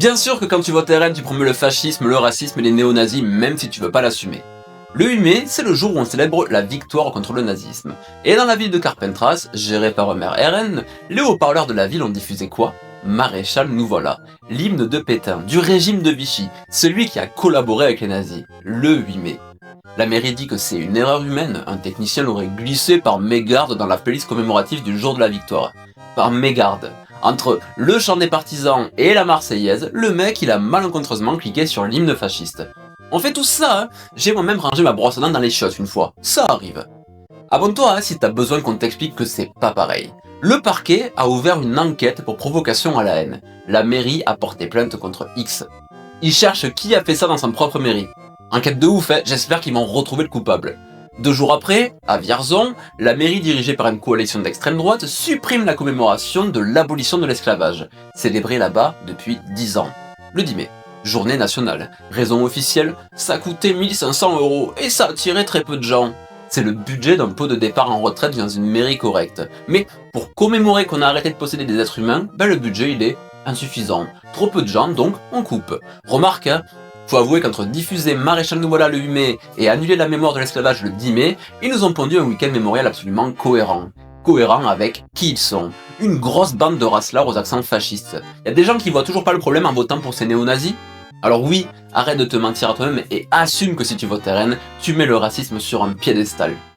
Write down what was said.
Bien sûr que quand tu votes RN, tu promeux le fascisme, le racisme et les néo-nazis, même si tu veux pas l'assumer. Le 8 mai, c'est le jour où on célèbre la victoire contre le nazisme. Et dans la ville de Carpentras, gérée par un maire RN, les haut-parleurs de la ville ont diffusé quoi? Maréchal nous voilà, l'hymne de Pétain, du régime de Vichy, celui qui a collaboré avec les nazis, le 8 mai. La mairie dit que c'est une erreur humaine, un technicien l'aurait glissé par mégarde dans la playlist commémorative du jour de la victoire. Par mégarde. Entre le chant des partisans et la Marseillaise, le mec il a malencontreusement cliqué sur l'hymne fasciste. On fait tout ça, hein. J'ai moi-même rangé ma brosse à dents dans les chiottes une fois, ça arrive. Abonne-toi hein, si t'as besoin qu'on t'explique que c'est pas pareil. Le parquet a ouvert une enquête pour provocation à la haine. La mairie a porté plainte contre X. Il cherche qui a fait ça dans sa propre mairie. Enquête de ouf, hein, j'espère qu'ils vont retrouver le coupable. 2 jours après, à Vierzon, la mairie dirigée par une coalition d'extrême droite supprime la commémoration de l'abolition de l'esclavage, célébrée là-bas depuis 10 ans. Le 10 mai, journée nationale. Raison officielle, ça coûtait 1500 € et ça attirait très peu de gens. C'est le budget d'un pot de départ en retraite dans une mairie correcte. Mais pour commémorer qu'on a arrêté de posséder des êtres humains, le budget il est insuffisant. Trop peu de gens, donc on coupe. Remarque, hein, faut avouer qu'entre diffuser Maréchal nous voilà le 8 mai et annuler la mémoire de l'esclavage le 10 mai, ils nous ont pondu un week-end mémorial absolument cohérent. Cohérent avec qui ils sont. Une grosse bande de racelards aux accents fascistes. Y a des gens qui voient toujours pas le problème en votant pour ces néo-nazis? Alors oui, arrête de te mentir à toi-même et assume que si tu votes RN, tu mets le racisme sur un piédestal.